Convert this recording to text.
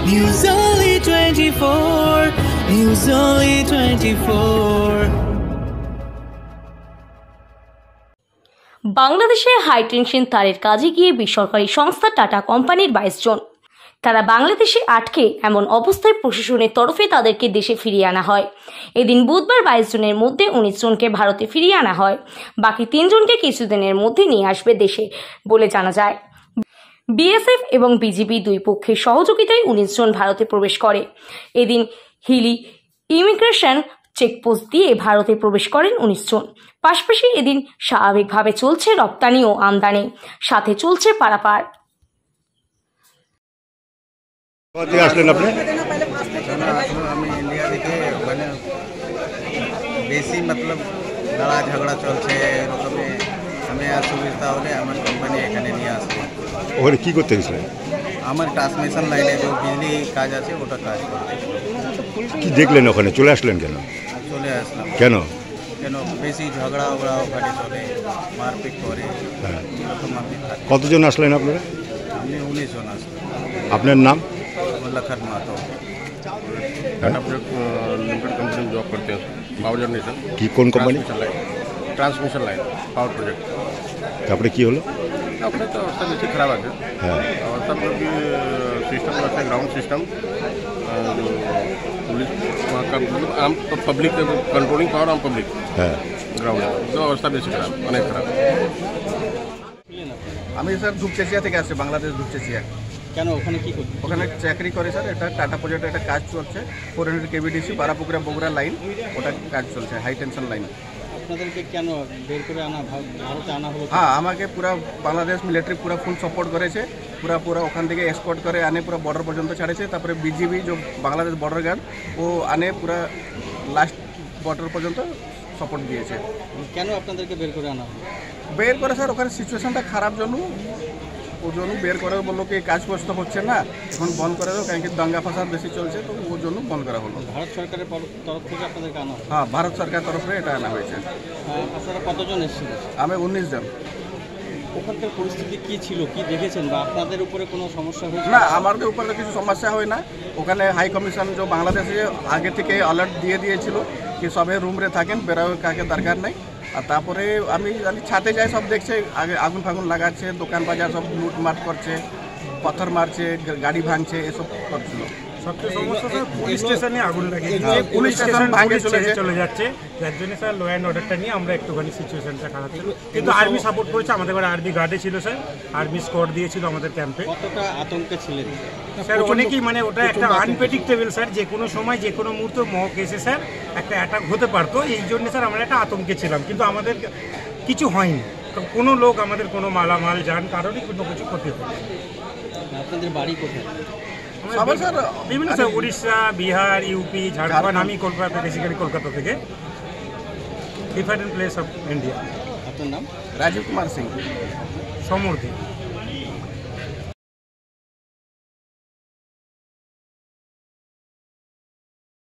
News Only 24. News Only 24. বাংলাদেশে high tension তারের কাজে গিয়ে বেসরকারি সংস্থা টাটা কোম্পানির 22 জন তারা বাংলাদেশে আটকে এমন অবস্থায় প্রশাসনের তরফে তাদেরকে দেশে ফিরিয়ে আনা হয়। এদিন বুধবার 22 জনের মধ্যে 19 জনকে ভারতে ফিরিয়ে আনা হয়। বাকি 3 জনকে কিছুদিনের মধ্যে নিয়ে আসবে দেশে বলে জানা যায়। বিএসএফ এবং বিজিবি দুই পক্ষের সহযোগিতায় 19 জন ভারতে প্রবেশ করে। এদিন হিলি ইমিগ্রেশন চেকপোস্ট দিয়ে ভারতে প্রবেশ করেন 19 জন। পাশাপাশি এদিন স্বাভাবিকভাবে চলছে রপ্তানি ও আমদানি, সাথে চলছে পারাপার। আসলেন আপনি? আমি ইন্ডিয়া থেকে মানে বেশি মতলব লড়া ঝগড়া চলছে এরকমে আমি অসুবিধা হলে আমার কোম্পানি এখানে নিয়ে আসবে। ওখানে কী করতে গেছিলেন? আমার ট্রান্সমিশন লাইনে যে বিজলি কাজ আছে ওটা কাজ করতে। কি দেখলেন ওখানে? চলে আসলেন কেন? চলে আসলাম। কেন? কেন বেশি ঝগড়া ওগড়া ওখানে চলে, মারপিট করে। হ্যাঁ। এরকম আমি থাকি। কতজন আসলেন আপনারা? আমি 19 জন আসলাম। আপনার नाम? Lakhan Mato. Tata project limited company में जॉब करते हैं पावर जनरेशन কি কোন কোম্পানি? Transmission line power project. তারপরে কি হলো? अपने तो अवस्था बेसिक खराब है হ্যাঁ अवस्था मतलब कि सिस्टम रहता है ग्राउंड सिस्टम जो पुलिस वहाँ का मतलब आम पब्लिक कंट्रोलिंग पावर आम पब्लिक হ্যাঁ ग्राउंड तो अवस्था बेसिक खराब अनेक खराब। আমি স্যার ধূপচেচিয়া থেকে আসছি, বাংলাদেশ ধূপচেচিয়া। কেন ওখানে কি করতে? ওখানে চাকরি করে স্যার, এটা টাটা প্রজেক্টের একটা কাজ চলছে 400 কেবিডিসি বারাপুকুরা বগুড়া লাইন, ওটা কাজ চলছে হাই টেনশন লাইন। আপনাদেরকে কেন বের করে আনা ভারতে আনা হলো? হ্যাঁ, আমাকে পুরা বাংলাদেশ মিলিটারি পুরা ফুল সাপোর্ট করেছে, পুরা ওখান থেকে এসকর্ট করে আনে পুরা বর্ডার পর্যন্ত ছাড়েছে। তারপরে বিজিবি যে বাংলাদেশ বর্ডার গার্ড ও আনে পুরা লাস্ট বর্ডার পর্যন্ত সাপোর্ট দিয়েছে। কেন আপনাদেরকে বের করে আনা হলো? বের করে স্যার ওখানে সিচুয়েশনটা খারাপ জন্য ওর জন্য বের করে বললো কি কাজ কষ্ট হচ্ছে না, এখন বন্ধ করে দাও, কারণ কি দাঙ্গা ফাসাদ বেশি চলছে, তো ওর জন্য বন্ধ করা হলো। ভারত সরকারের তরফ থেকে আপনাদেরকে আনা হলো? হ্যাঁ, ভারত সরকার তরফে এটা আনা হয়েছে। আপনারা কতজন এসেছিলেন? আমি 19 জন। ওখানকার পরিস্থিতি কি ছিল, কি দেখেছেন, বা আপনাদের উপরে কোনো সমস্যা হয়েছে? না, আমাদের উপরে কিছু সমস্যা হয় না। ওখানে হাই কমিশন যে বাংলাদেশে আগে থেকে অ্যালার্ট দিয়ে দিয়েছিল কি সবে রুমরে থাকেন, বেরোয় কাকে দরকার নেই। আর তারপরে আমি ছাদে যাই, সব দেখছে আগে আগুন ফাগুন লাগাচ্ছে, দোকান বাজার সব লুটমাট করছে, পাথর মারছে, গাড়ি ভাঙছে, এসব করছিল। সবচেয়ে সমস্যা স্যার পুলিশ স্টেশনে আগুন লাগিয়েছে, পুলিশ স্টেশন ভাঙে চলে যাচ্ছে, যার জন্য স্যার ল অ্যান্ড অর্ডারটা নিয়ে আমরা একটুখানি সিচুয়েশনটা খারাপ ছিল। কিন্তু আর্মি সাপোর্ট করেছে, আমাদের ঘরে আর্মি গার্ডে ছিল স্যার, আর্মি স্কোয়াড দিয়েছিল আমাদের ক্যাম্পে। কতটা আতঙ্কে ছিলেন স্যার? অনেকেই মানে ওটা একটা আনপ্রেডিক্টেবল স্যার, যে কোনো সময় যে কোনো মুহূর্তে মক এসে স্যার একটা অ্যাটাক হতে পারতো, এই জন্য স্যার আমরা একটা আতঙ্কে ছিলাম। কিন্তু আমাদের কিছু হয়নি, কোনো লোক আমাদের কোনো মালামাল যান কারোরই কোনো কিছু ক্ষতি হয়নি। আপনাদের বাড়ি কোথায়? বিভিন্ন স্যার, উড়িষ্যা, বিহার, ইউপি, ঝাড়খণ্ড। আমি কলকাতা, বেসিক্যালি কলকাতা থেকে, ডিফারেন্ট প্লেস অফ ইন্ডিয়া। আপনার নাম? রাজীব কুমার সিং। সমর্থী।